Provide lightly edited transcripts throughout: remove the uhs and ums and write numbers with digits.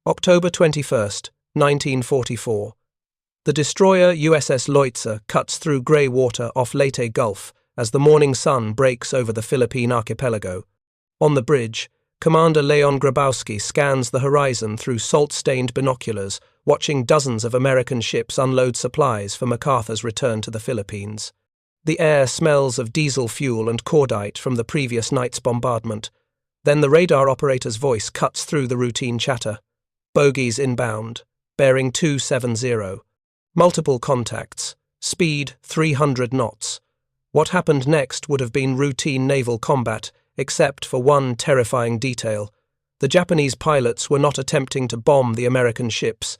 October 21st, 1944. The destroyer USS Leutze cuts through grey water off Leyte Gulf as the morning sun breaks over the Philippine archipelago. On the bridge, Commander Leon Grabowsky scans the horizon through salt-stained binoculars, watching dozens of American ships unload supplies for MacArthur's return to the Philippines. The air smells of diesel fuel and cordite from the previous night's bombardment. Then the radar operator's voice cuts through the routine chatter. Bogeys inbound, bearing 270. Multiple contacts, speed 300 knots. What happened next would have been routine naval combat, except for one terrifying detail. The Japanese pilots were not attempting to bomb the American ships.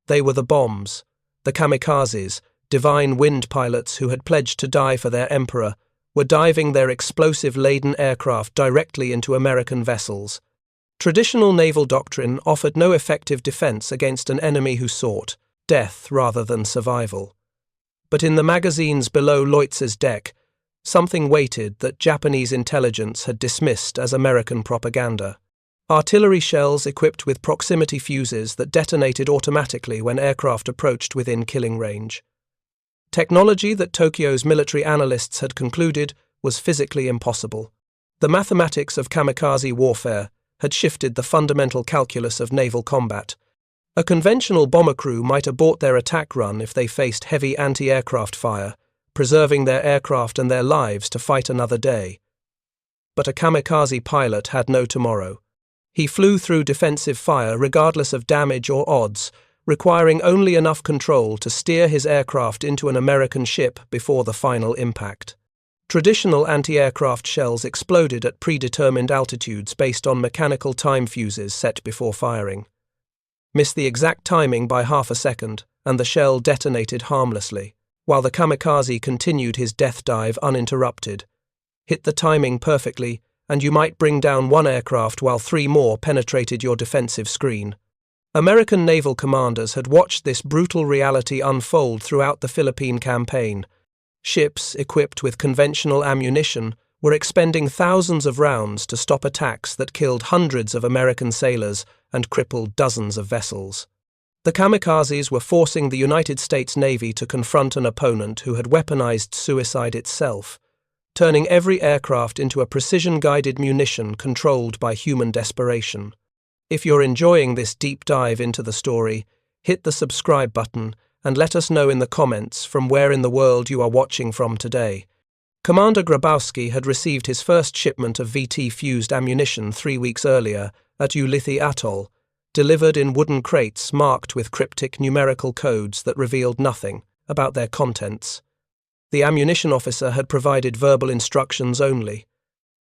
They were the bombs. The Kamikazes, divine wind pilots who had pledged to die for their emperor, were diving their explosive-laden aircraft directly into American vessels. Traditional naval doctrine offered no effective defense against an enemy who sought death rather than survival. But in the magazines below Leutze's deck, something waited that Japanese intelligence had dismissed as American propaganda. Artillery shells equipped with proximity fuses that detonated automatically when aircraft approached within killing range. Technology that Tokyo's military analysts had concluded was physically impossible. The mathematics of kamikaze warfare had shifted the fundamental calculus of naval combat. A conventional bomber crew might abort their attack run if they faced heavy anti-aircraft fire, preserving their aircraft and their lives to fight another day. But a kamikaze pilot had no tomorrow. He flew through defensive fire regardless of damage or odds, requiring only enough control to steer his aircraft into an American ship before the final impact. Traditional anti-aircraft shells exploded at predetermined altitudes based on mechanical time fuses set before firing. Miss the exact timing by half a second, and the shell detonated harmlessly, while the kamikaze continued his death dive uninterrupted. Hit the timing perfectly, and you might bring down one aircraft while 3 more penetrated your defensive screen. American naval commanders had watched this brutal reality unfold throughout the Philippine campaign. Ships equipped with conventional ammunition were expending thousands of rounds to stop attacks that killed hundreds of American sailors and crippled dozens of vessels. The kamikazes were forcing the United States Navy to confront an opponent who had weaponized suicide itself, turning every aircraft into a precision-guided munition controlled by human desperation. If you're enjoying this deep dive into the story, hit the subscribe button and let us know in the comments from where in the world you are watching from today. Commander Grabowsky had received his first shipment of VT-fused ammunition 3 weeks earlier at Leyte Atoll, delivered in wooden crates marked with cryptic numerical codes that revealed nothing about their contents. The ammunition officer had provided verbal instructions only.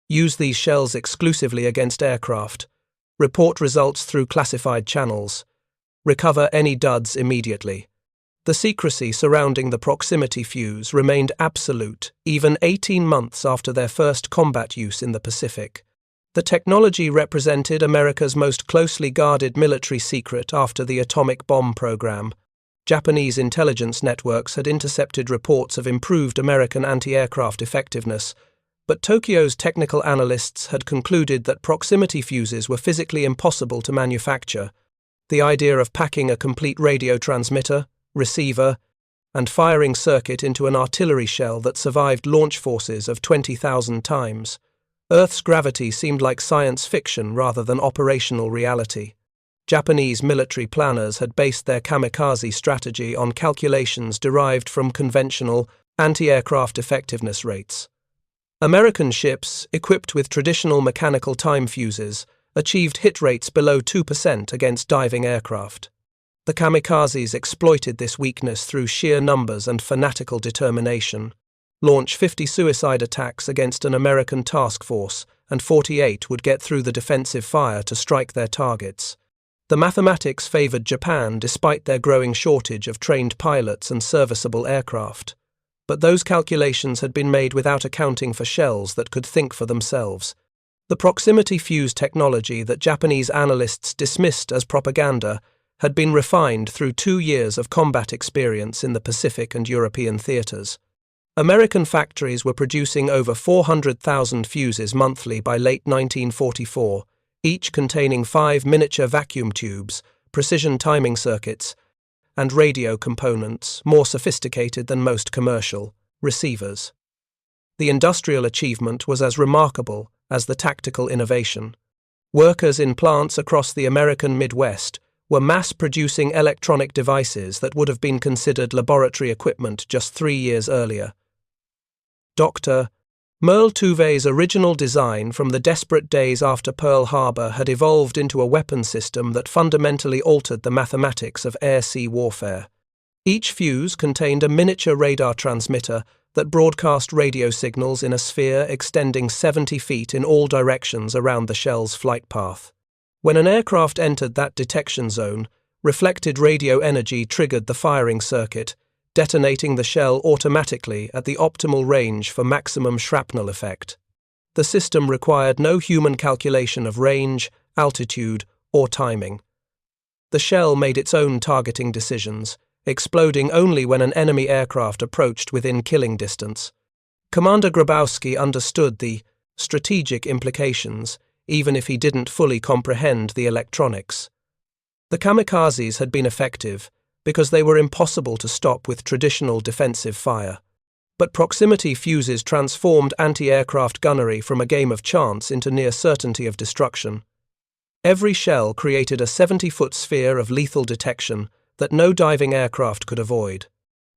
Use these shells exclusively against aircraft. Report results through classified channels. Recover any duds immediately. The secrecy surrounding the proximity fuse remained absolute even 18 months after their first combat use in the Pacific. The technology represented America's most closely guarded military secret after the atomic bomb program. Japanese intelligence networks had intercepted reports of improved American anti-aircraft effectiveness, but Tokyo's technical analysts had concluded that proximity fuses were physically impossible to manufacture. The idea of packing a complete radio transmitter, receiver, and firing circuit into an artillery shell that survived launch forces of 20,000 times. Earth's gravity seemed like science fiction rather than operational reality. Japanese military planners had based their kamikaze strategy on calculations derived from conventional anti-aircraft effectiveness rates. American ships, equipped with traditional mechanical time fuses, achieved hit rates below 2% against diving aircraft. The kamikazes exploited this weakness through sheer numbers and fanatical determination. Launch 50 suicide attacks against an American task force, and 48 would get through the defensive fire to strike their targets. The mathematics favored Japan despite their growing shortage of trained pilots and serviceable aircraft. But those calculations had been made without accounting for shells that could think for themselves. The proximity fuse technology that Japanese analysts dismissed as propaganda had been refined through 2 years of combat experience in the Pacific and European theaters. American factories were producing over 400,000 fuses monthly by late 1944, each containing 5 miniature vacuum tubes, precision timing circuits, and radio components more sophisticated than most commercial receivers. The industrial achievement was as remarkable as the tactical innovation. Workers in plants across the American Midwest were mass-producing electronic devices that would have been considered laboratory equipment just 3 years earlier. Dr. Merle Tuve's original design from the desperate days after Pearl Harbor had evolved into a weapon system that fundamentally altered the mathematics of air-sea warfare. Each fuse contained a miniature radar transmitter that broadcast radio signals in a sphere extending 70 feet in all directions around the shell's flight path. When an aircraft entered that detection zone, reflected radio energy triggered the firing circuit, detonating the shell automatically at the optimal range for maximum shrapnel effect. The system required no human calculation of range, altitude, or timing. The shell made its own targeting decisions, exploding only when an enemy aircraft approached within killing distance. Commander Grabowsky understood the strategic implications, even if he didn't fully comprehend the electronics. The kamikazes had been effective because they were impossible to stop with traditional defensive fire. But proximity fuses transformed anti-aircraft gunnery from a game of chance into near certainty of destruction. Every shell created a 70-foot sphere of lethal detection that no diving aircraft could avoid.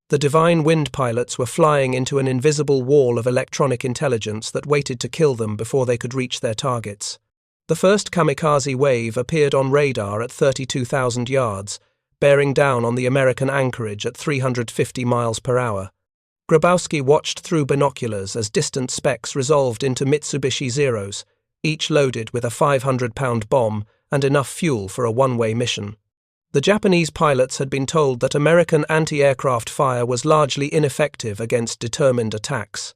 The Divine Wind pilots were flying into an invisible wall of electronic intelligence that waited to kill them before they could reach their targets. The first kamikaze wave appeared on radar at 32,000 yards, bearing down on the American anchorage at 350 miles per hour. Grabowsky watched through binoculars as distant specks resolved into Mitsubishi Zeros, each loaded with a 500-pound bomb and enough fuel for a one-way mission. The Japanese pilots had been told that American anti-aircraft fire was largely ineffective against determined attacks.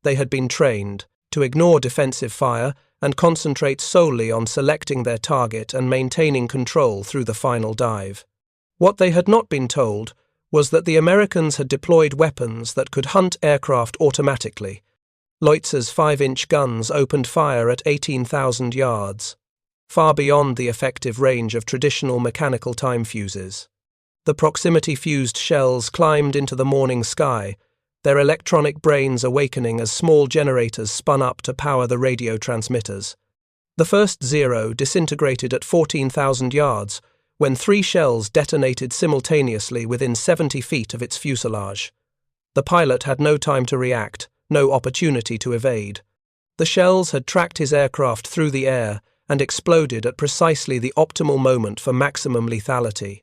They had been trained to ignore defensive fire and concentrate solely on selecting their target and maintaining control through the final dive. What they had not been told was that the Americans had deployed weapons that could hunt aircraft automatically. Leutze's 5-inch guns opened fire at 18,000 yards, far beyond the effective range of traditional mechanical time fuses. The proximity-fused shells climbed into the morning sky, their electronic brains awakening as small generators spun up to power the radio transmitters. The first Zero disintegrated at 14,000 yards, when 3 shells detonated simultaneously within 70 feet of its fuselage. The pilot had no time to react, no opportunity to evade. The shells had tracked his aircraft through the air and exploded at precisely the optimal moment for maximum lethality.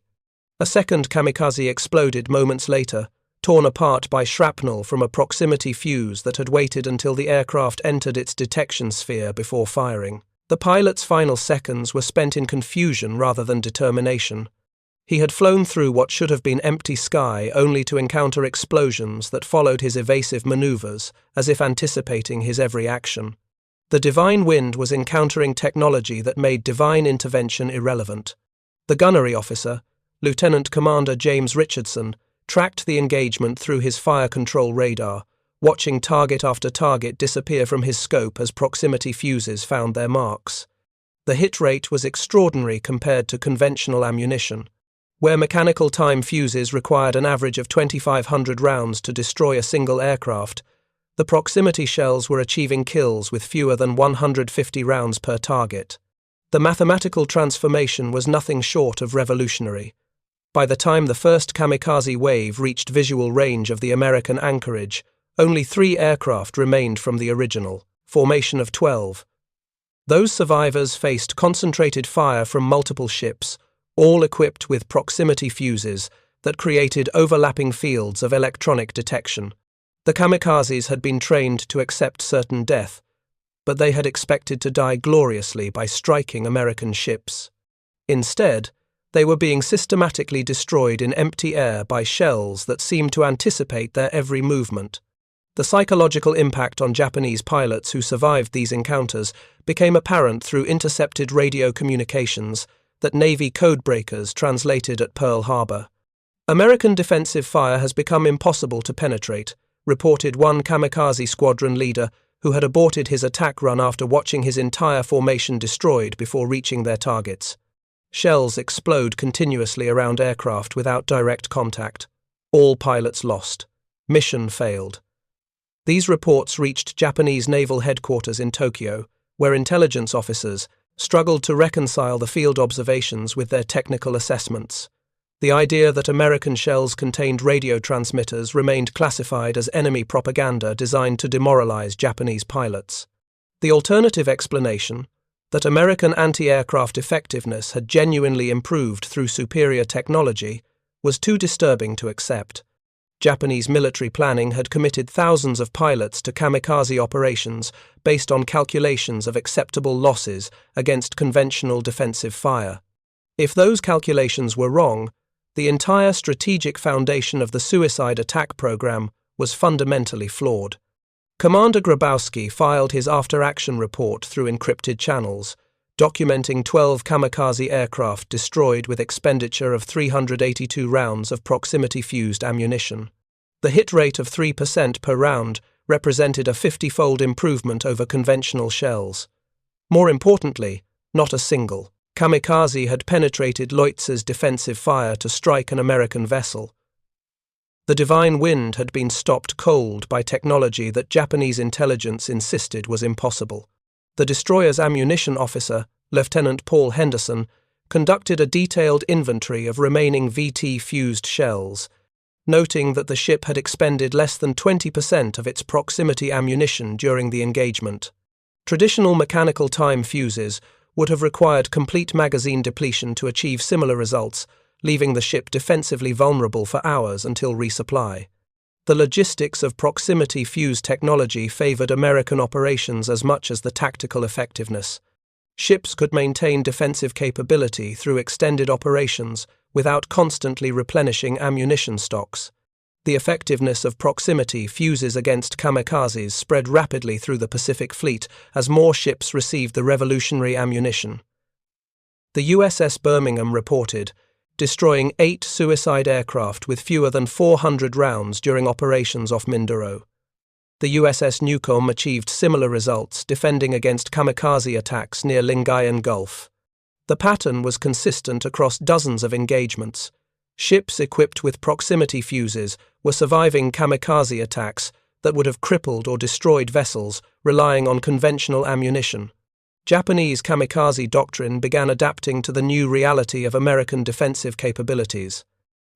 A second kamikaze exploded moments later, torn apart by shrapnel from a proximity fuse that had waited until the aircraft entered its detection sphere before firing. The pilot's final seconds were spent in confusion rather than determination. He had flown through what should have been empty sky only to encounter explosions that followed his evasive maneuvers, as if anticipating his every action. The Divine Wind was encountering technology that made divine intervention irrelevant. The gunnery officer, Lieutenant Commander James Richardson, tracked the engagement through his fire control radar, watching target after target disappear from his scope as proximity fuses found their marks. The hit rate was extraordinary compared to conventional ammunition. Where mechanical time fuses required an average of 2,500 rounds to destroy a single aircraft, the proximity shells were achieving kills with fewer than 150 rounds per target. The mathematical transformation was nothing short of revolutionary. By the time the first kamikaze wave reached visual range of the American anchorage, only 3 aircraft remained from the original formation of 12. Those survivors faced concentrated fire from multiple ships, all equipped with proximity fuses that created overlapping fields of electronic detection. The kamikazes had been trained to accept certain death, but they had expected to die gloriously by striking American ships. Instead, they were being systematically destroyed in empty air by shells that seemed to anticipate their every movement. The psychological impact on Japanese pilots who survived these encounters became apparent through intercepted radio communications that Navy codebreakers translated at Pearl Harbor. American defensive fire has become impossible to penetrate, reported one kamikaze squadron leader who had aborted his attack run after watching his entire formation destroyed before reaching their targets. Shells explode continuously around aircraft without direct contact. All pilots lost. Mission failed. These reports reached Japanese naval headquarters in Tokyo, where intelligence officers struggled to reconcile the field observations with their technical assessments. The idea that American shells contained radio transmitters remained classified as enemy propaganda designed to demoralize Japanese pilots. The alternative explanation, that American anti-aircraft effectiveness had genuinely improved through superior technology, was too disturbing to accept. Japanese military planning had committed thousands of pilots to kamikaze operations based on calculations of acceptable losses against conventional defensive fire. If those calculations were wrong, the entire strategic foundation of the suicide attack program was fundamentally flawed. Commander Grabowsky filed his after-action report through encrypted channels, documenting 12 kamikaze aircraft destroyed with expenditure of 382 rounds of proximity-fused ammunition. The hit rate of 3% per round represented a 50-fold improvement over conventional shells. More importantly, not a single kamikaze had penetrated Leutze's defensive fire to strike an American vessel. The divine wind had been stopped cold by technology that Japanese intelligence insisted was impossible. The destroyer's ammunition officer, Lieutenant Paul Henderson, conducted a detailed inventory of remaining VT-fused shells, noting that the ship had expended less than 20% of its proximity ammunition during the engagement. Traditional mechanical time fuses would have required complete magazine depletion to achieve similar results, leaving the ship defensively vulnerable for hours until resupply. The logistics of proximity fuse technology favored American operations as much as the tactical effectiveness. Ships could maintain defensive capability through extended operations without constantly replenishing ammunition stocks. The effectiveness of proximity fuses against kamikazes spread rapidly through the Pacific Fleet as more ships received the revolutionary ammunition. The USS Birmingham reported destroying 8 suicide aircraft with fewer than 400 rounds during operations off Mindoro. The USS Newcomb achieved similar results, defending against kamikaze attacks near Leyte Gulf. The pattern was consistent across dozens of engagements. Ships equipped with proximity fuses were surviving kamikaze attacks that would have crippled or destroyed vessels relying on conventional ammunition. Japanese kamikaze doctrine began adapting to the new reality of American defensive capabilities.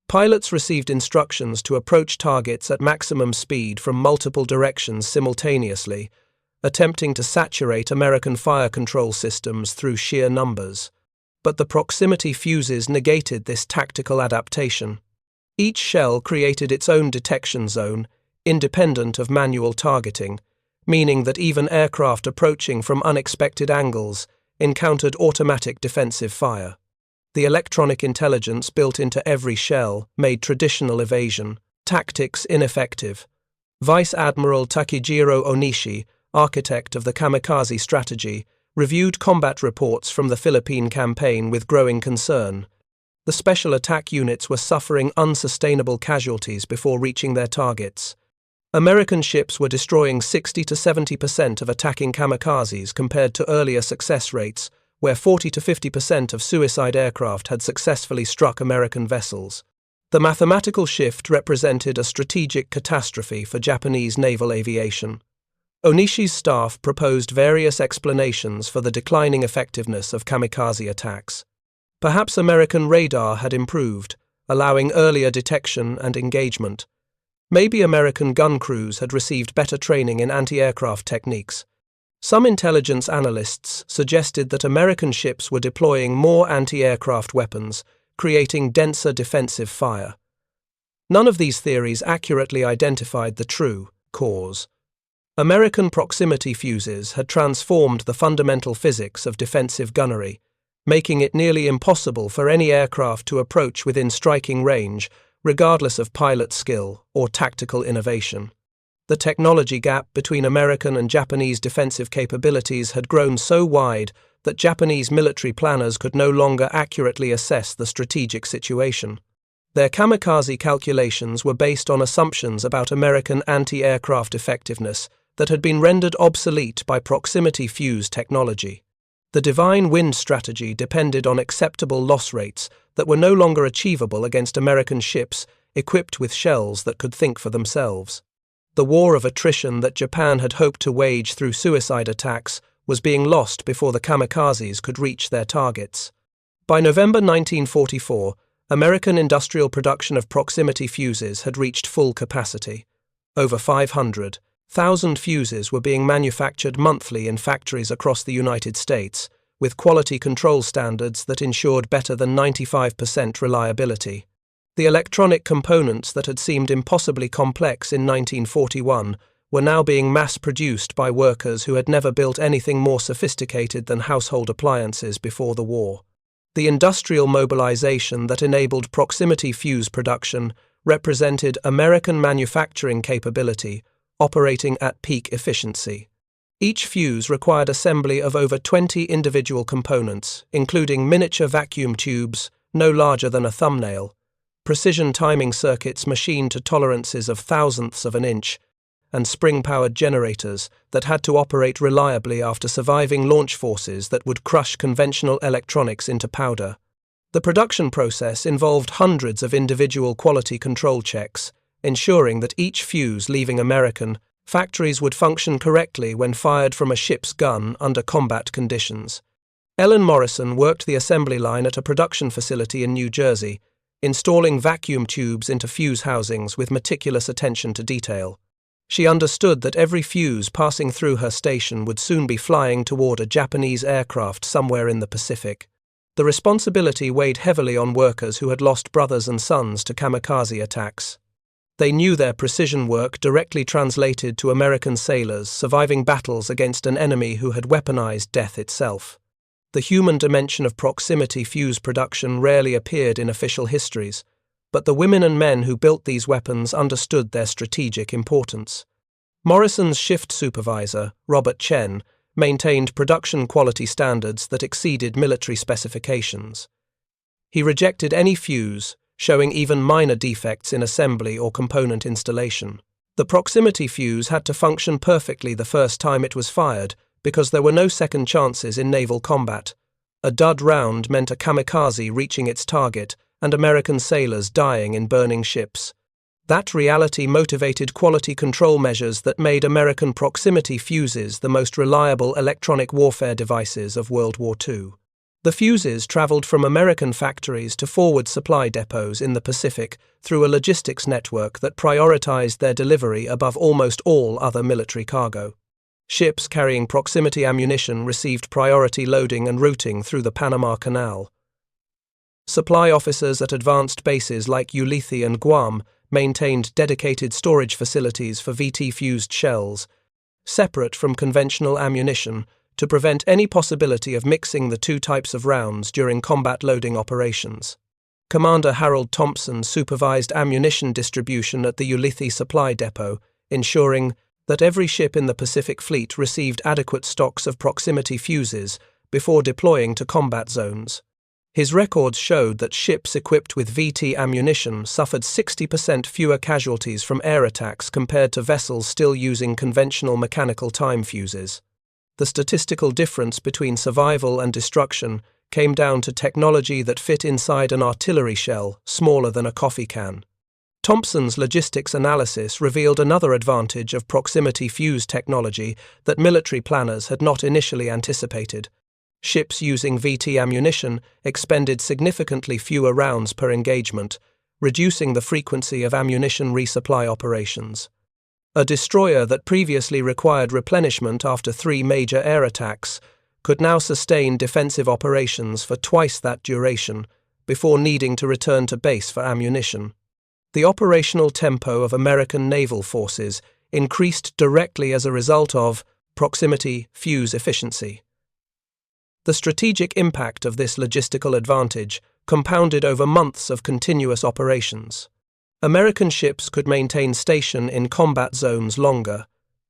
Pilots received instructions to approach targets at maximum speed from multiple directions simultaneously, attempting to saturate American fire control systems through sheer numbers. But the proximity fuses negated this tactical adaptation. Each shell created its own detection zone, independent of manual targeting, meaning that even aircraft approaching from unexpected angles encountered automatic defensive fire. The electronic intelligence built into every shell made traditional evasion tactics ineffective. Vice Admiral Takejiro Onishi, architect of the kamikaze strategy, reviewed combat reports from the Philippine campaign with growing concern. The special attack units were suffering unsustainable casualties before reaching their targets. American ships were destroying 60 to 70% of attacking kamikazes compared to earlier success rates, where 40 to 50% of suicide aircraft had successfully struck American vessels. The mathematical shift represented a strategic catastrophe for Japanese naval aviation. Onishi's staff proposed various explanations for the declining effectiveness of kamikaze attacks. Perhaps American radar had improved, allowing earlier detection and engagement. Maybe American gun crews had received better training in anti-aircraft techniques. Some intelligence analysts suggested that American ships were deploying more anti-aircraft weapons, creating denser defensive fire. None of these theories accurately identified the true cause. American proximity fuses had transformed the fundamental physics of defensive gunnery, making it nearly impossible for any aircraft to approach within striking range, regardless of pilot skill or tactical innovation. The technology gap between American and Japanese defensive capabilities had grown so wide that Japanese military planners could no longer accurately assess the strategic situation. Their kamikaze calculations were based on assumptions about American anti-aircraft effectiveness that had been rendered obsolete by proximity fuse technology. The divine wind strategy depended on acceptable loss rates that were no longer achievable against American ships equipped with shells that could think for themselves. The war of attrition that Japan had hoped to wage through suicide attacks was being lost before the kamikazes could reach their targets. By November 1944, American industrial production of proximity fuses had reached full capacity. Over 500,000 fuses were being manufactured monthly in factories across the United States, with quality control standards that ensured better than 95% reliability. The electronic components that had seemed impossibly complex in 1941 were now being mass-produced by workers who had never built anything more sophisticated than household appliances before the war. The industrial mobilization that enabled proximity fuse production represented American manufacturing capability operating at peak efficiency. Each fuse required assembly of over 20 individual components, including miniature vacuum tubes no larger than a thumbnail, precision timing circuits machined to tolerances of thousandths of an inch, and spring-powered generators that had to operate reliably after surviving launch forces that would crush conventional electronics into powder. The production process involved hundreds of individual quality control checks, ensuring that each fuse leaving American factories would function correctly when fired from a ship's gun under combat conditions. Ellen Morrison worked the assembly line at a production facility in New Jersey, installing vacuum tubes into fuse housings with meticulous attention to detail. She understood that every fuse passing through her station would soon be flying toward a Japanese aircraft somewhere in the Pacific. The responsibility weighed heavily on workers who had lost brothers and sons to kamikaze attacks. They knew their precision work directly translated to American sailors surviving battles against an enemy who had weaponized death itself. The human dimension of proximity fuse production rarely appeared in official histories, but the women and men who built these weapons understood their strategic importance. Morrison's shift supervisor, Robert Chen, maintained production quality standards that exceeded military specifications. He rejected any fuse showing even minor defects in assembly or component installation. The proximity fuse had to function perfectly the first time it was fired, because there were no second chances in naval combat. A dud round meant a kamikaze reaching its target and American sailors dying in burning ships. That reality motivated quality control measures that made American proximity fuses the most reliable electronic warfare devices of World War II. The fuses traveled from American factories to forward supply depots in the Pacific through a logistics network that prioritized their delivery above almost all other military cargo. Ships carrying proximity ammunition received priority loading and routing through the Panama Canal. Supply officers at advanced bases like Ulithi and Guam maintained dedicated storage facilities for VT-fused shells, separate from conventional ammunition, to prevent any possibility of mixing the two types of rounds during combat loading operations. Commander Harold Thompson supervised ammunition distribution at the Ulithi supply depot, ensuring that every ship in the Pacific Fleet received adequate stocks of proximity fuses before deploying to combat zones. His records showed that ships equipped with VT ammunition suffered 60% fewer casualties from air attacks compared to vessels still using conventional mechanical time fuses. The statistical difference between survival and destruction came down to technology that fit inside an artillery shell smaller than a coffee can. Thompson's logistics analysis revealed another advantage of proximity fuse technology that military planners had not initially anticipated. Ships using VT ammunition expended significantly fewer rounds per engagement, reducing the frequency of ammunition resupply operations. A destroyer that previously required replenishment after 3 major air attacks could now sustain defensive operations for twice that duration before needing to return to base for ammunition. The operational tempo of American naval forces increased directly as a result of proximity fuse efficiency. The strategic impact of this logistical advantage compounded over months of continuous operations. American ships could maintain station in combat zones longer,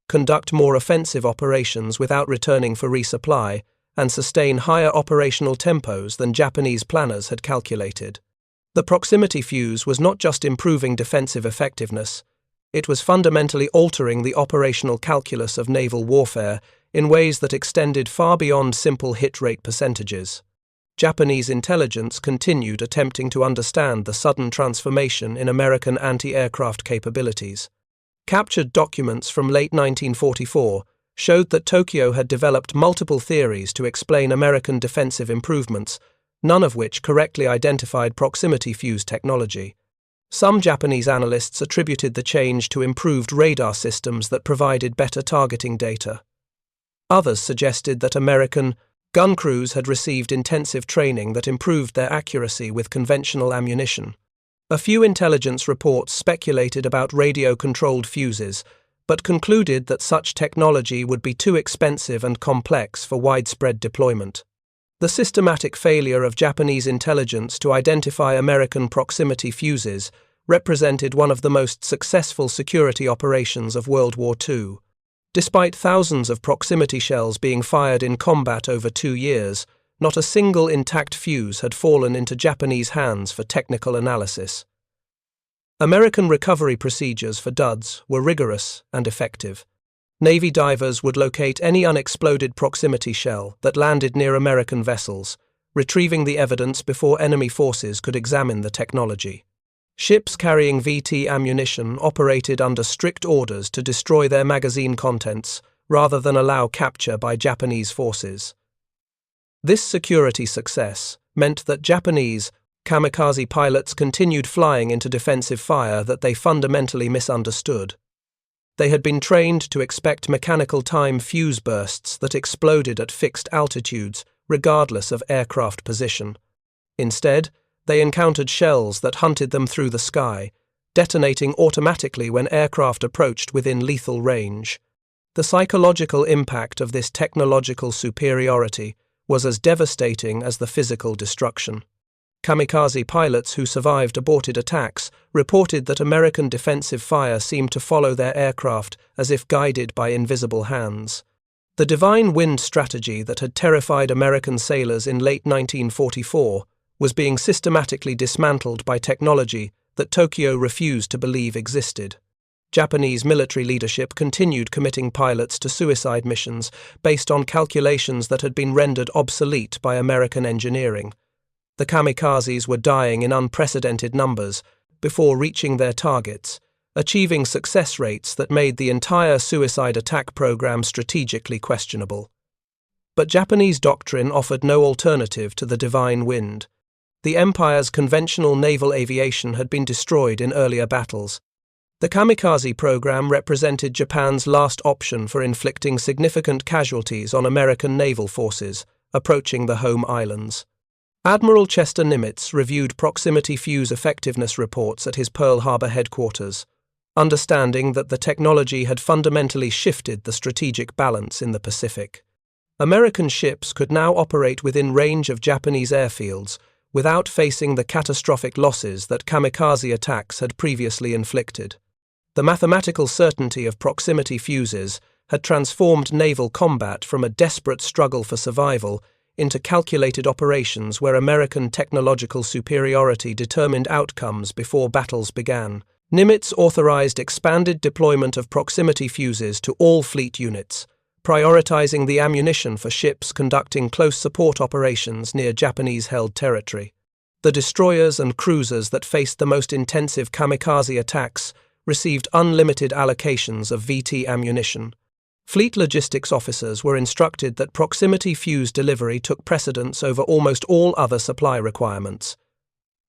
conduct more offensive operations without returning for resupply, and sustain higher operational tempos than Japanese planners had calculated. The proximity fuse was not just improving defensive effectiveness, it was fundamentally altering the operational calculus of naval warfare in ways that extended far beyond simple hit rate percentages. Japanese intelligence continued attempting to understand the sudden transformation in American anti-aircraft capabilities. Captured documents from late 1944 showed that Tokyo had developed multiple theories to explain American defensive improvements, none of which correctly identified proximity fuse technology. Some Japanese analysts attributed the change to improved radar systems that provided better targeting data. Others suggested that American gun crews had received intensive training that improved their accuracy with conventional ammunition. A few intelligence reports speculated about radio-controlled fuses, but concluded that such technology would be too expensive and complex for widespread deployment. The systematic failure of Japanese intelligence to identify American proximity fuses represented one of the most successful security operations of World War II. Despite thousands of proximity shells being fired in combat over 2 years, not a single intact fuse had fallen into Japanese hands for technical analysis. American recovery procedures for duds were rigorous and effective. Navy divers would locate any unexploded proximity shell that landed near American vessels, retrieving the evidence before enemy forces could examine the technology. Ships carrying VT ammunition operated under strict orders to destroy their magazine contents rather than allow capture by Japanese forces. This security success meant that Japanese kamikaze pilots continued flying into defensive fire that they fundamentally misunderstood. They had been trained to expect mechanical time fuse bursts that exploded at fixed altitudes, regardless of aircraft position. Instead, they encountered shells that hunted them through the sky, detonating automatically when aircraft approached within lethal range. The psychological impact of this technological superiority was as devastating as the physical destruction. Kamikaze pilots who survived aborted attacks reported that American defensive fire seemed to follow their aircraft as if guided by invisible hands. The divine wind strategy that had terrified American sailors in late 1944 was being systematically dismantled by technology that Tokyo refused to believe existed. Japanese military leadership continued committing pilots to suicide missions based on calculations that had been rendered obsolete by American engineering. The kamikazes were dying in unprecedented numbers before reaching their targets, achieving success rates that made the entire suicide attack program strategically questionable. But Japanese doctrine offered no alternative to the divine wind. The empire's conventional naval aviation had been destroyed in earlier battles. The kamikaze program represented Japan's last option for inflicting significant casualties on American naval forces approaching the home islands. Admiral Chester Nimitz reviewed proximity fuse effectiveness reports at his Pearl Harbor headquarters, understanding that the technology had fundamentally shifted the strategic balance in the Pacific. American ships could now operate within range of Japanese airfields without facing the catastrophic losses that kamikaze attacks had previously inflicted. The mathematical certainty of proximity fuses had transformed naval combat from a desperate struggle for survival into calculated operations where American technological superiority determined outcomes before battles began. Nimitz authorized expanded deployment of proximity fuses to all fleet units, prioritizing the ammunition for ships conducting close support operations near Japanese-held territory. The destroyers and cruisers that faced the most intensive kamikaze attacks received unlimited allocations of VT ammunition. Fleet logistics officers were instructed that proximity fuse delivery took precedence over almost all other supply requirements.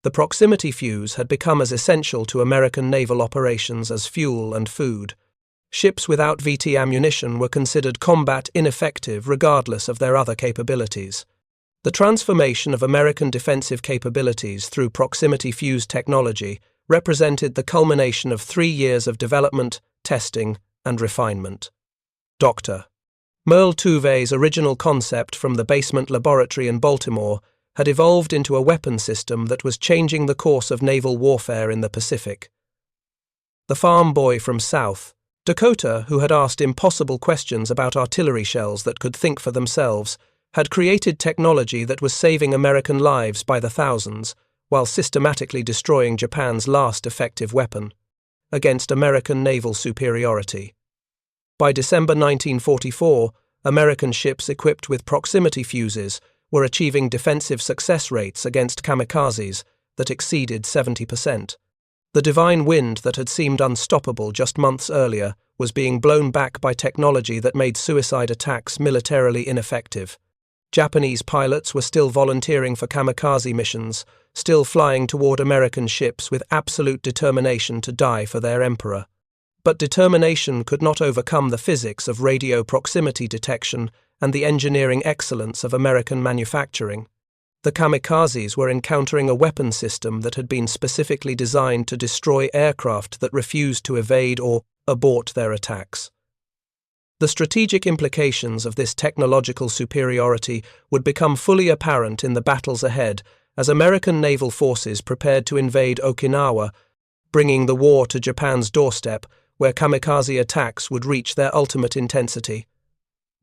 The proximity fuse had become as essential to American naval operations as fuel and food. Ships without VT ammunition were considered combat ineffective regardless of their other capabilities. The transformation of American defensive capabilities through proximity fuse technology represented the culmination of 3 years of development, testing, and refinement. Dr. Merle Tuve's original concept from the basement laboratory in Baltimore had evolved into a weapon system that was changing the course of naval warfare in the Pacific. The farm boy from South Dakota, who had asked impossible questions about artillery shells that could think for themselves, had created technology that was saving American lives by the thousands, while systematically destroying Japan's last effective weapon against American naval superiority. By December 1944, American ships equipped with proximity fuses were achieving defensive success rates against kamikazes that exceeded 70%. The divine wind that had seemed unstoppable just months earlier was being blown back by technology that made suicide attacks militarily ineffective. Japanese pilots were still volunteering for kamikaze missions, still flying toward American ships with absolute determination to die for their emperor. But determination could not overcome the physics of radio proximity detection and the engineering excellence of American manufacturing. The kamikazes were encountering a weapon system that had been specifically designed to destroy aircraft that refused to evade or abort their attacks. The strategic implications of this technological superiority would become fully apparent in the battles ahead as American naval forces prepared to invade Okinawa, bringing the war to Japan's doorstep, where kamikaze attacks would reach their ultimate intensity.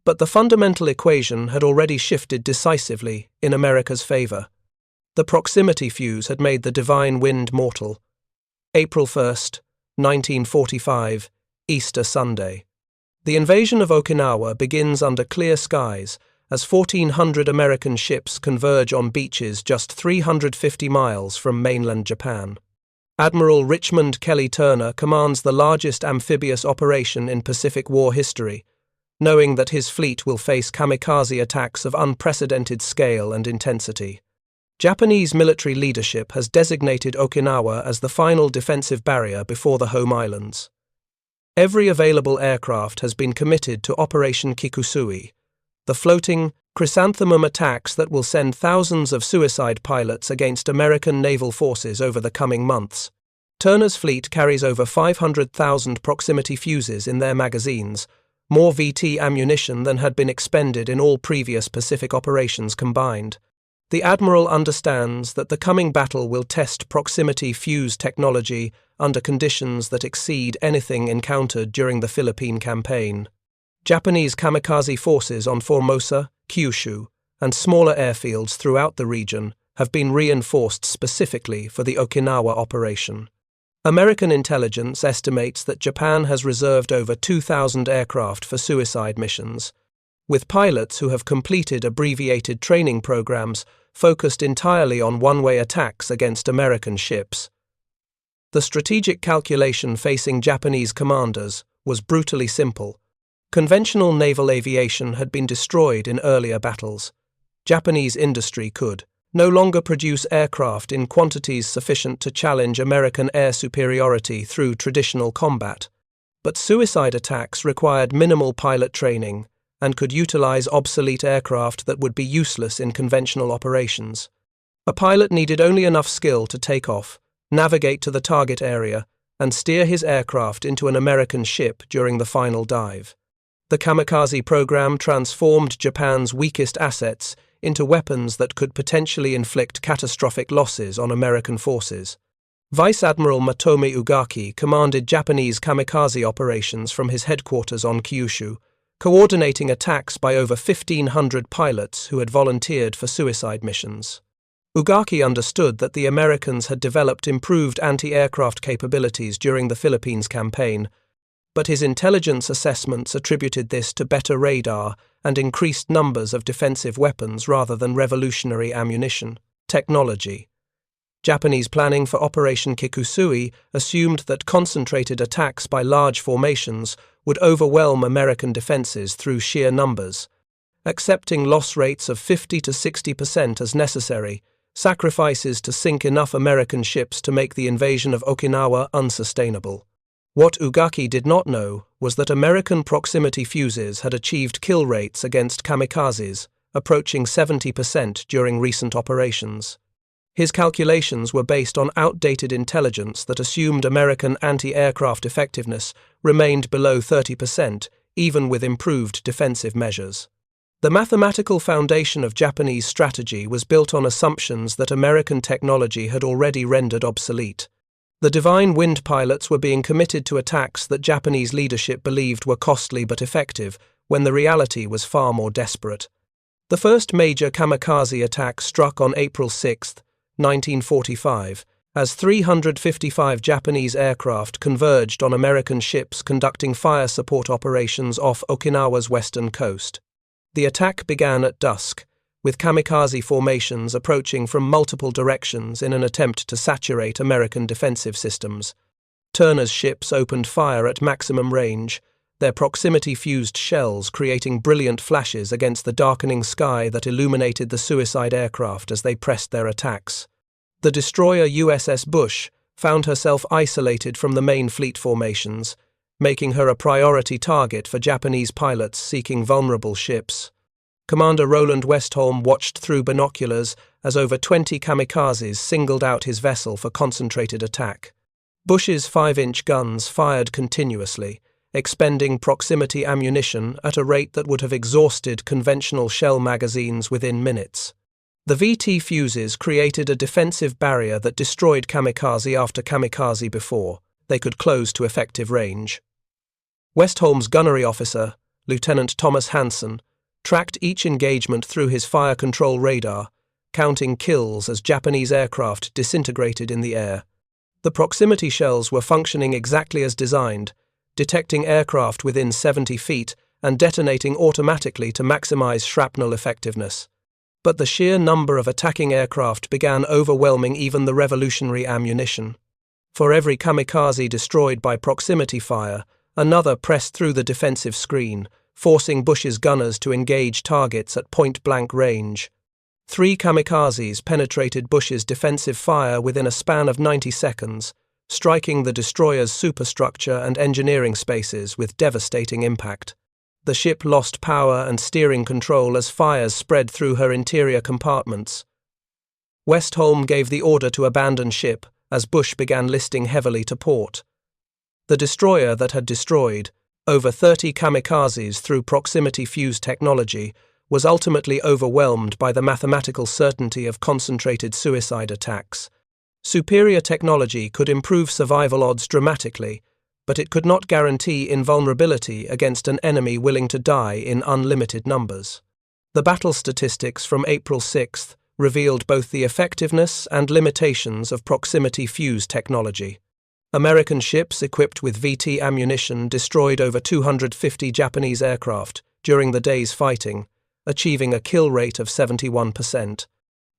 But the fundamental equation had already shifted decisively in America's favor. The proximity fuse had made the divine wind mortal. April 1st, 1945, Easter Sunday. The invasion of Okinawa begins under clear skies as 1,400 American ships converge on beaches just 350 miles from mainland Japan. Admiral Richmond Kelly Turner commands the largest amphibious operation in Pacific War history, knowing that his fleet will face kamikaze attacks of unprecedented scale and intensity. Japanese military leadership has designated Okinawa as the final defensive barrier before the home islands. Every available aircraft has been committed to Operation Kikusui, the floating chrysanthemum attacks that will send thousands of suicide pilots against American naval forces over the coming months. Turner's fleet carries over 500,000 proximity fuses in their magazines, more VT ammunition than had been expended in all previous Pacific operations combined. The Admiral understands that the coming battle will test proximity fuse technology under conditions that exceed anything encountered during the Philippine campaign. Japanese kamikaze forces on Formosa, Kyushu, and smaller airfields throughout the region have been reinforced specifically for the Okinawa operation. American intelligence estimates that Japan has reserved over 2,000 aircraft for suicide missions, with pilots who have completed abbreviated training programs focused entirely on one-way attacks against American ships. The strategic calculation facing Japanese commanders was brutally simple. Conventional naval aviation had been destroyed in earlier battles. Japanese industry could no longer produce aircraft in quantities sufficient to challenge American air superiority through traditional combat. But suicide attacks required minimal pilot training and could utilize obsolete aircraft that would be useless in conventional operations. A pilot needed only enough skill to take off, navigate to the target area, and steer his aircraft into an American ship during the final dive. The kamikaze program transformed Japan's weakest assets into weapons that could potentially inflict catastrophic losses on American forces. Vice Admiral Matomi Ugaki commanded Japanese kamikaze operations from his headquarters on Kyushu, coordinating attacks by over 1,500 pilots who had volunteered for suicide missions. Ugaki understood that the Americans had developed improved anti-aircraft capabilities during the Philippines campaign, but his intelligence assessments attributed this to better radar and increased numbers of defensive weapons rather than revolutionary ammunition technology. Japanese planning for Operation Kikusui assumed that concentrated attacks by large formations would overwhelm American defenses through sheer numbers. Accepting loss rates of 50 to 60% as necessary, sacrifices to sink enough American ships to make the invasion of Okinawa unsustainable. What Ugaki did not know was that American proximity fuses had achieved kill rates against kamikazes, approaching 70% during recent operations. His calculations were based on outdated intelligence that assumed American anti-aircraft effectiveness remained below 30%, even with improved defensive measures. The mathematical foundation of Japanese strategy was built on assumptions that American technology had already rendered obsolete. The Divine Wind pilots were being committed to attacks that Japanese leadership believed were costly but effective, when the reality was far more desperate. The first major kamikaze attack struck on April 6, 1945, as 355 Japanese aircraft converged on American ships conducting fire support operations off Okinawa's western coast. The attack began at dusk, with kamikaze formations approaching from multiple directions in an attempt to saturate American defensive systems. Turner's ships opened fire at maximum range, their proximity-fused shells creating brilliant flashes against the darkening sky that illuminated the suicide aircraft as they pressed their attacks. The destroyer USS Bush found herself isolated from the main fleet formations, making her a priority target for Japanese pilots seeking vulnerable ships. Commander Roland Westholm watched through binoculars as over 20 kamikazes singled out his vessel for concentrated attack. Bush's 5-inch guns fired continuously, expending proximity ammunition at a rate that would have exhausted conventional shell magazines within minutes. The VT fuses created a defensive barrier that destroyed kamikaze after kamikaze before they could close to effective range. Westholm's gunnery officer, Lieutenant Thomas Hansen, tracked each engagement through his fire control radar, counting kills as Japanese aircraft disintegrated in the air. The proximity shells were functioning exactly as designed, detecting aircraft within 70 feet and detonating automatically to maximize shrapnel effectiveness. But the sheer number of attacking aircraft began overwhelming even the revolutionary ammunition. For every kamikaze destroyed by proximity fire, another pressed through the defensive screen, forcing Bush's gunners to engage targets at point-blank range. 3 kamikazes penetrated Bush's defensive fire within a span of 90 seconds, striking the destroyer's superstructure and engineering spaces with devastating impact. The ship lost power and steering control as fires spread through her interior compartments. Westholm gave the order to abandon ship as Bush began listing heavily to port. The destroyer that had destroyed over 30 kamikazes through proximity fuse technology was ultimately overwhelmed by the mathematical certainty of concentrated suicide attacks. Superior technology could improve survival odds dramatically, but it could not guarantee invulnerability against an enemy willing to die in unlimited numbers. The battle statistics from April 6th revealed both the effectiveness and limitations of proximity fuse technology. American ships equipped with VT ammunition destroyed over 250 Japanese aircraft during the day's fighting, achieving a kill rate of 71%.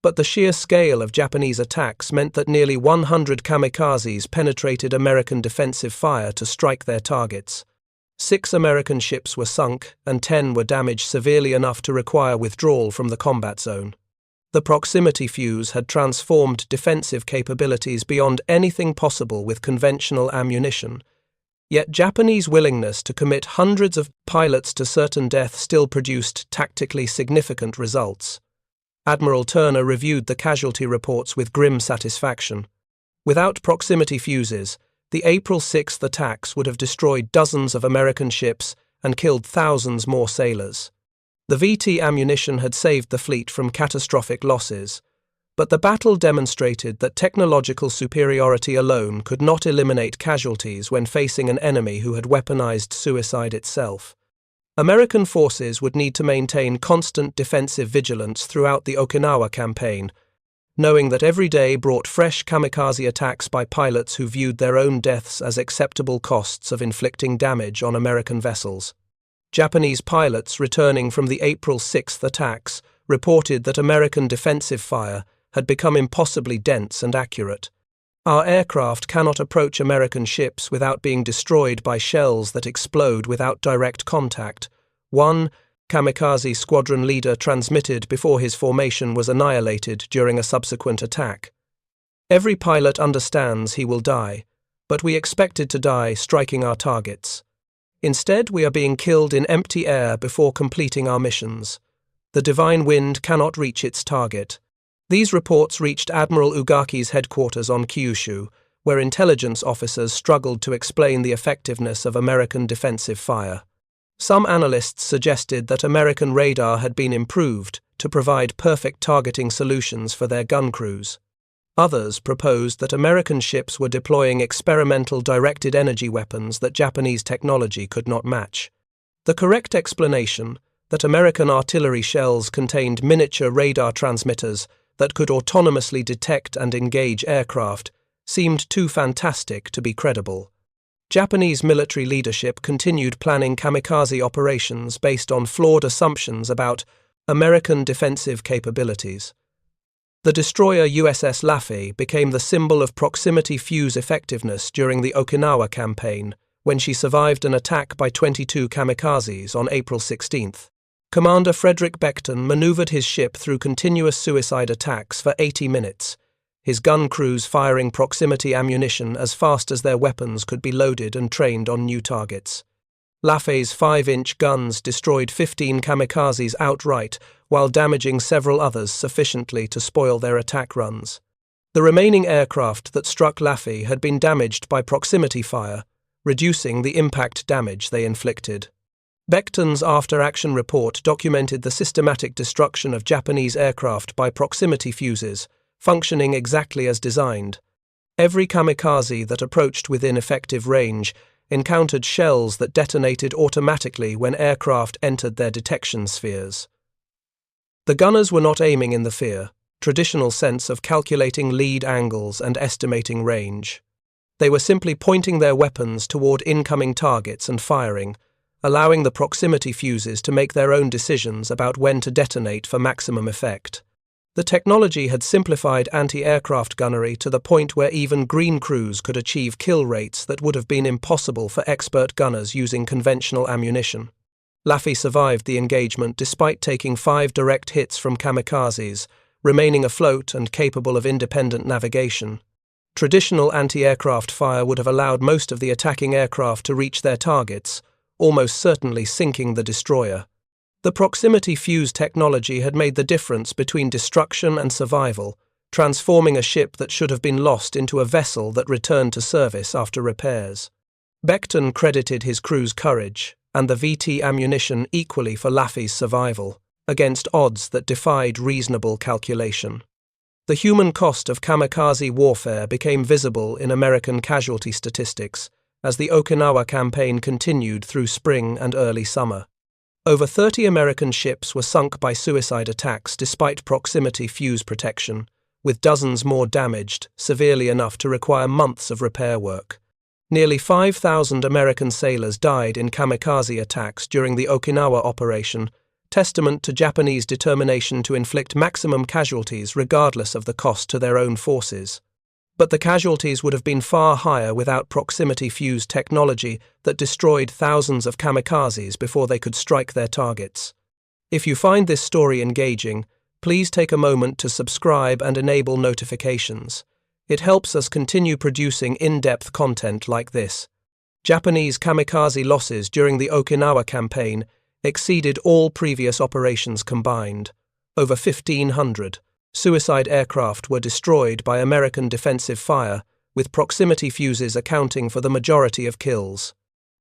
But the sheer scale of Japanese attacks meant that nearly 100 kamikazes penetrated American defensive fire to strike their targets. 6 American ships were sunk and 10 were damaged severely enough to require withdrawal from the combat zone. The proximity fuse had transformed defensive capabilities beyond anything possible with conventional ammunition, yet Japanese willingness to commit hundreds of pilots to certain death still produced tactically significant results. Admiral Turner reviewed the casualty reports with grim satisfaction. Without proximity fuses, the April 6th attacks would have destroyed dozens of American ships and killed thousands more sailors. The VT ammunition had saved the fleet from catastrophic losses, but the battle demonstrated that technological superiority alone could not eliminate casualties when facing an enemy who had weaponized suicide itself. American forces would need to maintain constant defensive vigilance throughout the Okinawa campaign, knowing that every day brought fresh kamikaze attacks by pilots who viewed their own deaths as acceptable costs of inflicting damage on American vessels. Japanese pilots returning from the April 6th attacks reported that American defensive fire had become impossibly dense and accurate. Our aircraft cannot approach American ships without being destroyed by shells that explode without direct contact, one kamikaze squadron leader transmitted before his formation was annihilated during a subsequent attack. Every pilot understands he will die, but we expected to die striking our targets. Instead, we are being killed in empty air before completing our missions. The divine wind cannot reach its target. These reports reached Admiral Ugaki's headquarters on Kyushu, where intelligence officers struggled to explain the effectiveness of American defensive fire. Some analysts suggested that American radar had been improved to provide perfect targeting solutions for their gun crews. Others proposed that American ships were deploying experimental directed energy weapons that Japanese technology could not match. The correct explanation, that American artillery shells contained miniature radar transmitters that could autonomously detect and engage aircraft, seemed too fantastic to be credible. Japanese military leadership continued planning kamikaze operations based on flawed assumptions about American defensive capabilities. The destroyer USS Leutze became the symbol of proximity fuse effectiveness during the Okinawa campaign, when she survived an attack by 22 kamikazes on April 16. Commander Frederick Beckton maneuvered his ship through continuous suicide attacks for 80 minutes, his gun crews firing proximity ammunition as fast as their weapons could be loaded and trained on new targets. Leutze's 5-inch guns destroyed 15 kamikazes outright, while damaging several others sufficiently to spoil their attack runs. The remaining aircraft that struck Leutze had been damaged by proximity fire, reducing the impact damage they inflicted. Beckton's after-action report documented the systematic destruction of Japanese aircraft by proximity fuses, functioning exactly as designed. Every kamikaze that approached within effective range encountered shells that detonated automatically when aircraft entered their detection spheres. The gunners were not aiming in the traditional sense of calculating lead angles and estimating range. They were simply pointing their weapons toward incoming targets and firing, allowing the proximity fuses to make their own decisions about when to detonate for maximum effect. The technology had simplified anti-aircraft gunnery to the point where even green crews could achieve kill rates that would have been impossible for expert gunners using conventional ammunition. Leutze survived the engagement despite taking 5 direct hits from kamikazes, remaining afloat and capable of independent navigation. Traditional anti-aircraft fire would have allowed most of the attacking aircraft to reach their targets, almost certainly sinking the destroyer. The proximity fuse technology had made the difference between destruction and survival, transforming a ship that should have been lost into a vessel that returned to service after repairs. Beckton credited his crew's courage and the VT ammunition equally for Leutze's survival, against odds that defied reasonable calculation. The human cost of kamikaze warfare became visible in American casualty statistics as the Okinawa campaign continued through spring and early summer. Over 30 American ships were sunk by suicide attacks despite proximity fuse protection, with dozens more damaged, severely enough to require months of repair work. Nearly 5,000 American sailors died in kamikaze attacks during the Okinawa operation, testament to Japanese determination to inflict maximum casualties regardless of the cost to their own forces. But the casualties would have been far higher without proximity fuse technology that destroyed thousands of kamikazes before they could strike their targets. If you find this story engaging, please take a moment to subscribe and enable notifications. It helps us continue producing in-depth content like this. Japanese kamikaze losses during the Okinawa campaign exceeded all previous operations combined. Over 1,500. Suicide aircraft were destroyed by American defensive fire, with proximity fuses accounting for the majority of kills.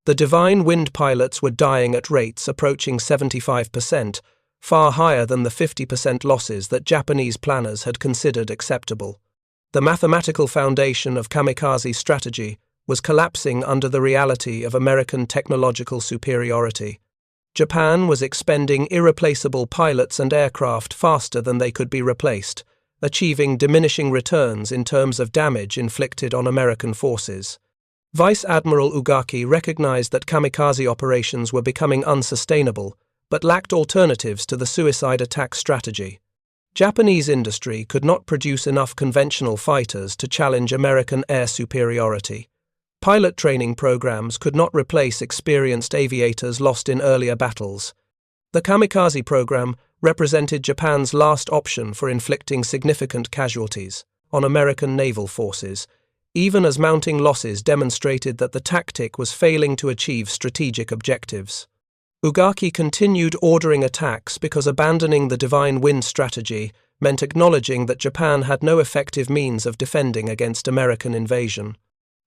The Divine Wind pilots were dying at rates approaching 75%, far higher than the 50% losses that Japanese planners had considered acceptable. The mathematical foundation of kamikaze strategy was collapsing under the reality of American technological superiority. Japan was expending irreplaceable pilots and aircraft faster than they could be replaced, achieving diminishing returns in terms of damage inflicted on American forces. Vice Admiral Ugaki recognized that kamikaze operations were becoming unsustainable, but lacked alternatives to the suicide attack strategy. Japanese industry could not produce enough conventional fighters to challenge American air superiority. Pilot training programs could not replace experienced aviators lost in earlier battles. The kamikaze program represented Japan's last option for inflicting significant casualties on American naval forces, even as mounting losses demonstrated that the tactic was failing to achieve strategic objectives. Ugaki continued ordering attacks because abandoning the Divine Wind strategy meant acknowledging that Japan had no effective means of defending against American invasion.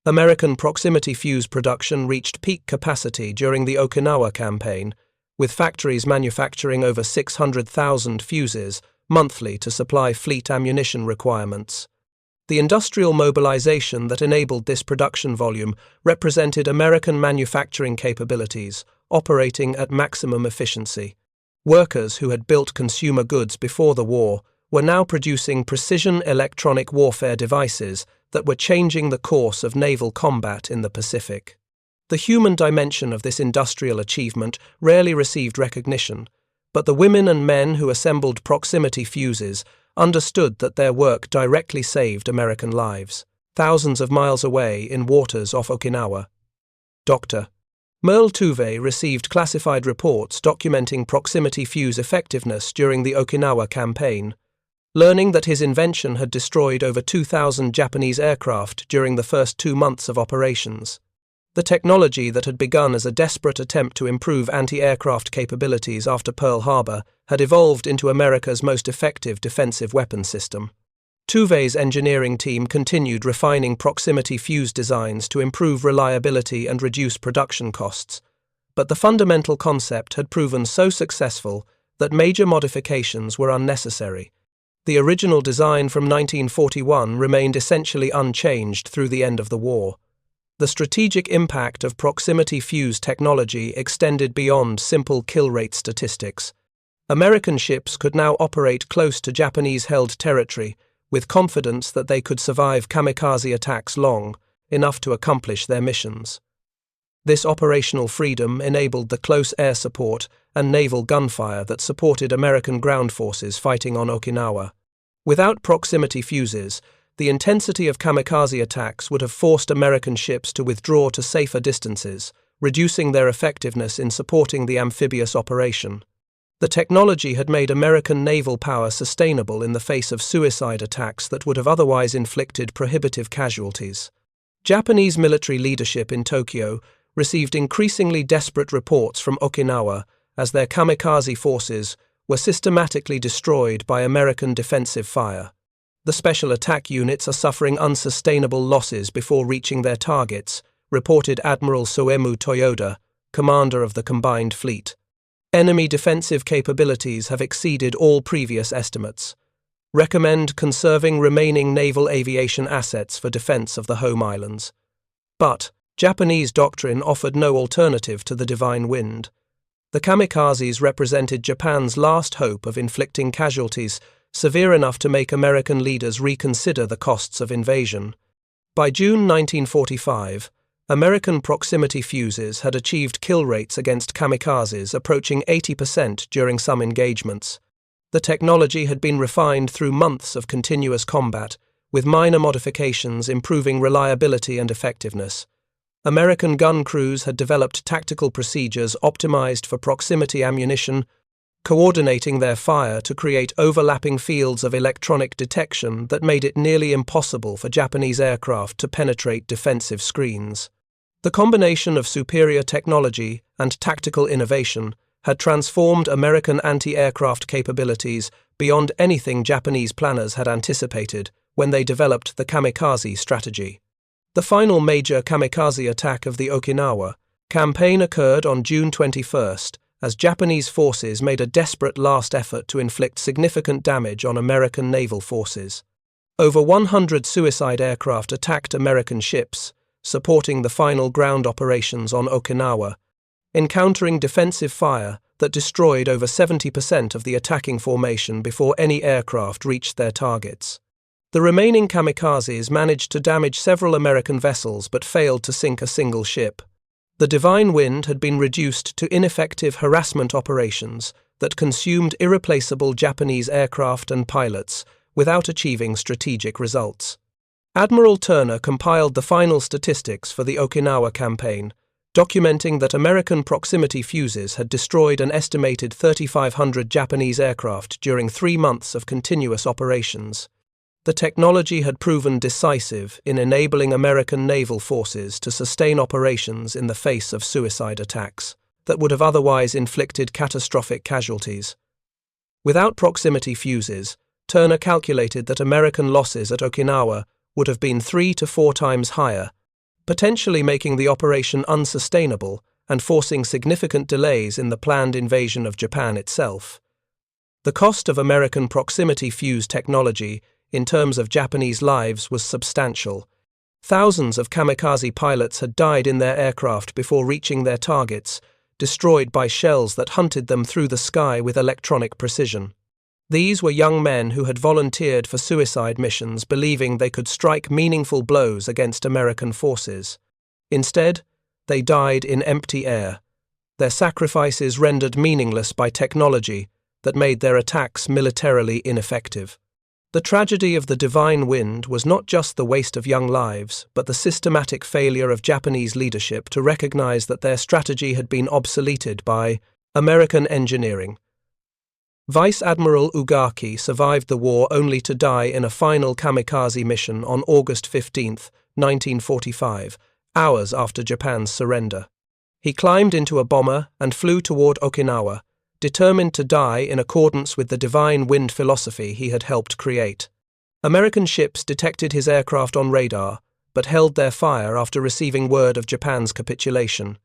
American proximity fuse production reached peak capacity during the Okinawa campaign, with factories manufacturing over 600,000 fuses monthly to supply fleet ammunition requirements. The industrial mobilization that enabled this production volume represented American manufacturing capabilities operating at maximum efficiency. Workers who had built consumer goods before the war were now producing precision electronic warfare devices that were changing the course of naval combat in the Pacific. The human dimension of this industrial achievement rarely received recognition, but the women and men who assembled proximity fuses understood that their work directly saved American lives, thousands of miles away in waters off Okinawa. Dr. Merle Tuve received classified reports documenting proximity fuse effectiveness during the Okinawa campaign, learning that his invention had destroyed over 2,000 Japanese aircraft during the first 2 months of operations. The technology that had begun as a desperate attempt to improve anti-aircraft capabilities after Pearl Harbor had evolved into America's most effective defensive weapon system. Tuve's engineering team continued refining proximity fuse designs to improve reliability and reduce production costs, but the fundamental concept had proven so successful that major modifications were unnecessary. The original design from 1941 remained essentially unchanged through the end of the war. The strategic impact of proximity fuse technology extended beyond simple kill rate statistics. American ships could now operate close to Japanese-held territory with confidence that they could survive kamikaze attacks long enough to accomplish their missions. This operational freedom enabled the close air support and naval gunfire that supported American ground forces fighting on Okinawa. Without proximity fuses, the intensity of kamikaze attacks would have forced American ships to withdraw to safer distances, reducing their effectiveness in supporting the amphibious operation. The technology had made American naval power sustainable in the face of suicide attacks that would have otherwise inflicted prohibitive casualties. Japanese military leadership in Tokyo received increasingly desperate reports from Okinawa as their kamikaze forces were systematically destroyed by American defensive fire. The special attack units are suffering unsustainable losses before reaching their targets, reported Admiral Soemu Toyoda, commander of the combined fleet. Enemy defensive capabilities have exceeded all previous estimates. Recommend conserving remaining naval aviation assets for defense of the home islands. But Japanese doctrine offered no alternative to the divine wind. The kamikazes represented Japan's last hope of inflicting casualties severe enough to make American leaders reconsider the costs of invasion. By June 1945, American proximity fuses had achieved kill rates against kamikazes approaching 80% during some engagements. The technology had been refined through months of continuous combat, with minor modifications improving reliability and effectiveness. American gun crews had developed tactical procedures optimized for proximity ammunition, coordinating their fire to create overlapping fields of electronic detection that made it nearly impossible for Japanese aircraft to penetrate defensive screens. The combination of superior technology and tactical innovation had transformed American anti-aircraft capabilities beyond anything Japanese planners had anticipated when they developed the kamikaze strategy. The final major kamikaze attack of the Okinawa campaign occurred on June 21st, as Japanese forces made a desperate last effort to inflict significant damage on American naval forces. Over 100 suicide aircraft attacked American ships, supporting the final ground operations on Okinawa, encountering defensive fire that destroyed over 70% of the attacking formation before any aircraft reached their targets. The remaining kamikazes managed to damage several American vessels but failed to sink a single ship. The divine wind had been reduced to ineffective harassment operations that consumed irreplaceable Japanese aircraft and pilots without achieving strategic results. Admiral Turner compiled the final statistics for the Okinawa campaign, documenting that American proximity fuses had destroyed an estimated 3,500 Japanese aircraft during 3 months of continuous operations. The technology had proven decisive in enabling American naval forces to sustain operations in the face of suicide attacks that would have otherwise inflicted catastrophic casualties. Without proximity fuses, Turner calculated that American losses at Okinawa would have been 3 to 4 times higher, potentially making the operation unsustainable and forcing significant delays in the planned invasion of Japan itself. The cost of American proximity fuse technology in terms of Japanese lives was substantial. Thousands of kamikaze pilots had died in their aircraft before reaching their targets, destroyed by shells that hunted them through the sky with electronic precision. These were young men who had volunteered for suicide missions, believing they could strike meaningful blows against American forces. Instead, They died in empty air, their sacrifices rendered meaningless by technology that made their attacks militarily ineffective. The tragedy of the Divine Wind was not just the waste of young lives, but the systematic failure of Japanese leadership to recognize that their strategy had been obsoleted by American engineering. Vice Admiral Ugaki survived the war only to die in a final kamikaze mission on August 15, 1945, hours after Japan's surrender. He climbed into a bomber and flew toward Okinawa, determined to die in accordance with the Divine Wind philosophy he had helped create. American ships detected his aircraft on radar, but held their fire after receiving word of Japan's capitulation.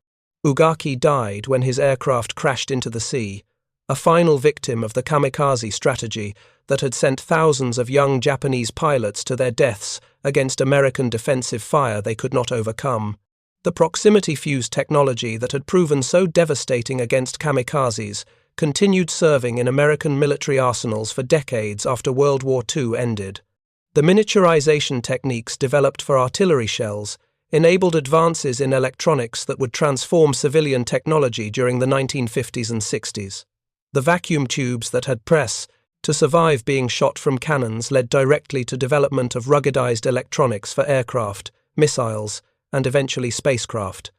Ugaki died when his aircraft crashed into the sea, a final victim of the kamikaze strategy that had sent thousands of young Japanese pilots to their deaths against American defensive fire they could not overcome. The proximity fuse technology that had proven so devastating against kamikazes continued serving in American military arsenals for decades after World War II ended. The miniaturization techniques developed for artillery shells enabled advances in electronics that would transform civilian technology during the 1950s and 60s. The vacuum tubes that had press to survive being shot from cannons led directly to development of ruggedized electronics for aircraft, missiles, and eventually spacecraft.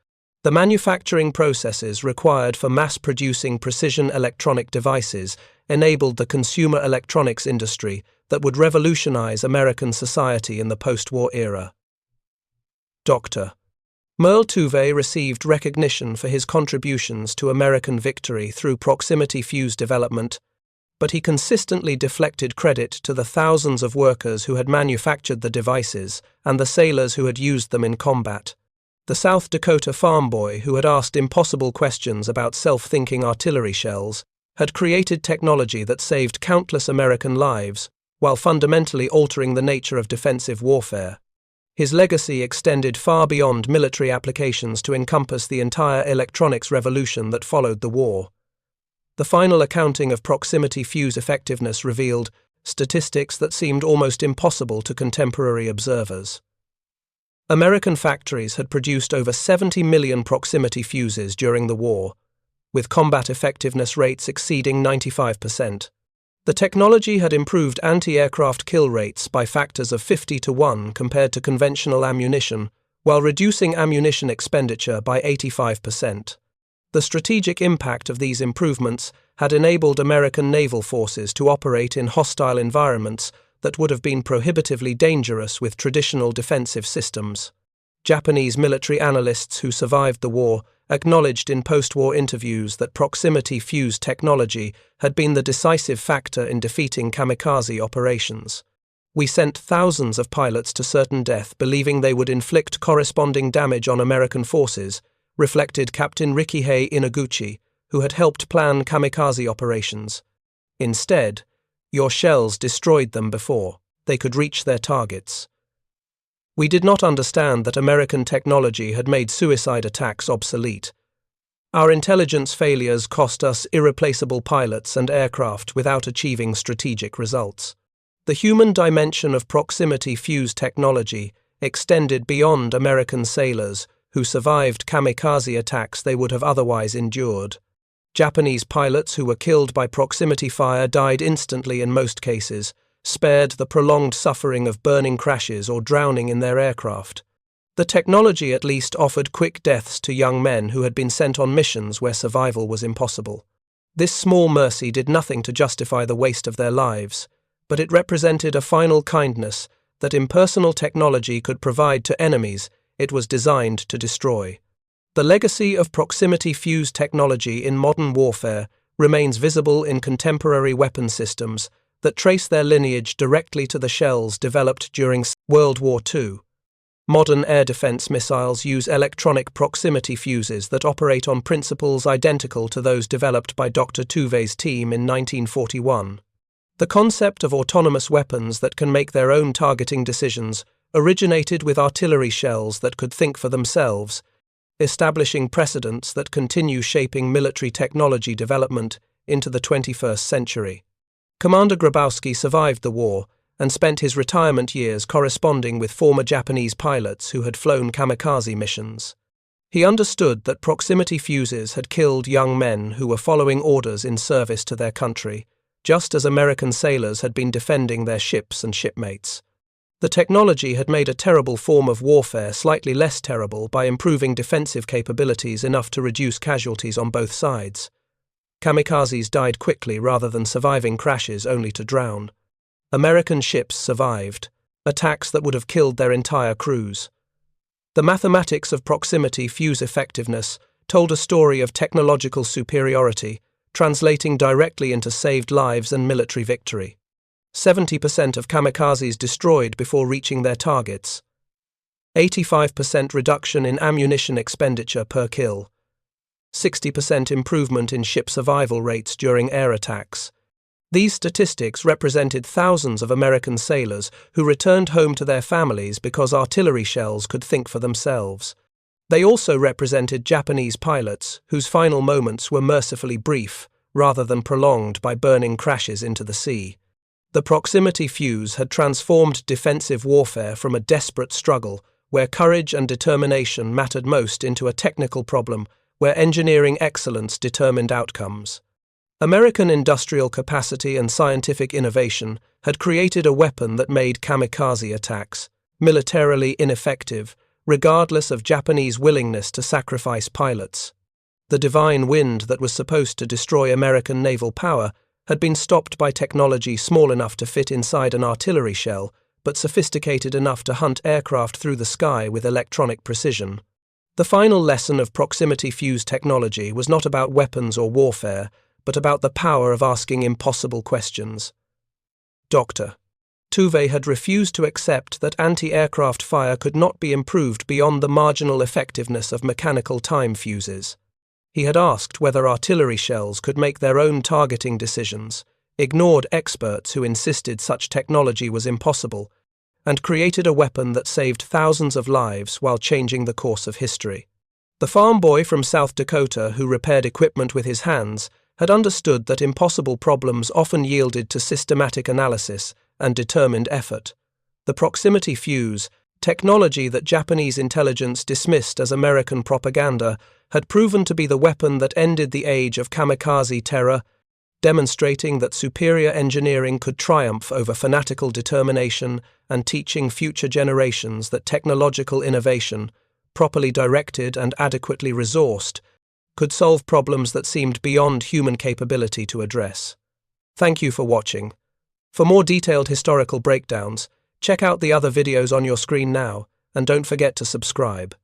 The manufacturing processes required for mass-producing precision electronic devices enabled the consumer electronics industry that would revolutionize American society in the post-war era. Dr. Merle Tuve received recognition for his contributions to American victory through proximity fuse development, but he consistently deflected credit to the thousands of workers who had manufactured the devices and the sailors who had used them in combat. The South Dakota farm boy who had asked impossible questions about self-thinking artillery shells had created technology that saved countless American lives while fundamentally altering the nature of defensive warfare. His legacy extended far beyond military applications to encompass the entire electronics revolution that followed the war. The final accounting of proximity fuse effectiveness revealed statistics that seemed almost impossible to contemporary observers. American factories had produced over 70 million proximity fuses during the war, with combat effectiveness rates exceeding 95%. The technology had improved anti-aircraft kill rates by factors of 50 to 1 compared to conventional ammunition, while reducing ammunition expenditure by 85%. The strategic impact of these improvements had enabled American naval forces to operate in hostile environments that would have been prohibitively dangerous with traditional defensive systems. Japanese military analysts who survived the war acknowledged in post-war interviews that proximity fuse technology had been the decisive factor in defeating kamikaze operations. "We sent thousands of pilots to certain death believing they would inflict corresponding damage on American forces," reflected Captain Rikihei Inaguchi, who had helped plan kamikaze operations. "Instead, your shells destroyed them before they could reach their targets." We did not understand that American technology had made suicide attacks obsolete. Our intelligence failures cost us irreplaceable pilots and aircraft without achieving strategic results. The human dimension of proximity fuse technology extended beyond American sailors who survived kamikaze attacks they would have otherwise endured. Japanese pilots who were killed by proximity fire died instantly in most cases, spared the prolonged suffering of burning crashes or drowning in their aircraft. The technology at least offered quick deaths to young men who had been sent on missions where survival was impossible. This small mercy did nothing to justify the waste of their lives, but it represented a final kindness that impersonal technology could provide to enemies it was designed to destroy. The legacy of proximity fuse technology in modern warfare remains visible in contemporary weapon systems that trace their lineage directly to the shells developed during World War II. Modern air defense missiles use electronic proximity fuses that operate on principles identical to those developed by Dr. Tuve's team in 1941. The concept of autonomous weapons that can make their own targeting decisions originated with artillery shells that could think for themselves, establishing precedents that continue shaping military technology development into the 21st century. Commander Grabowsky survived the war and spent his retirement years corresponding with former Japanese pilots who had flown kamikaze missions. He understood that proximity fuses had killed young men who were following orders in service to their country, just as American sailors had been defending their ships and shipmates. The technology had made a terrible form of warfare slightly less terrible by improving defensive capabilities enough to reduce casualties on both sides. Kamikazes died quickly rather than surviving crashes only to drown. American ships survived, attacks that would have killed their entire crews. The mathematics of proximity fuse effectiveness told a story of technological superiority, translating directly into saved lives and military victory. 70% of kamikazes destroyed before reaching their targets. 85% reduction in ammunition expenditure per kill. 60% improvement in ship survival rates during air attacks. These statistics represented thousands of American sailors who returned home to their families because artillery shells could think for themselves. They also represented Japanese pilots whose final moments were mercifully brief, rather than prolonged by burning crashes into the sea. The proximity fuse had transformed defensive warfare from a desperate struggle, where courage and determination mattered most, into a technical problem where engineering excellence determined outcomes. American industrial capacity and scientific innovation had created a weapon that made kamikaze attacks militarily ineffective, regardless of Japanese willingness to sacrifice pilots. The divine wind that was supposed to destroy American naval power had been stopped by technology small enough to fit inside an artillery shell, but sophisticated enough to hunt aircraft through the sky with electronic precision. The final lesson of proximity fuse technology was not about weapons or warfare, but about the power of asking impossible questions. Dr. Fuze had refused to accept that anti-aircraft fire could not be improved beyond the marginal effectiveness of mechanical time fuses. He had asked whether artillery shells could make their own targeting decisions, ignored experts who insisted such technology was impossible, and created a weapon that saved thousands of lives while changing the course of history. The farm boy from South Dakota who repaired equipment with his hands had understood that impossible problems often yielded to systematic analysis and determined effort. The proximity fuse, technology that Japanese intelligence dismissed as American propaganda, had proven to be the weapon that ended the age of kamikaze terror, demonstrating that superior engineering could triumph over fanatical determination and teaching future generations that technological innovation, properly directed and adequately resourced, could solve problems that seemed beyond human capability to address. Thank you for watching. For more detailed historical breakdowns, check out the other videos on your screen now, and don't forget to subscribe.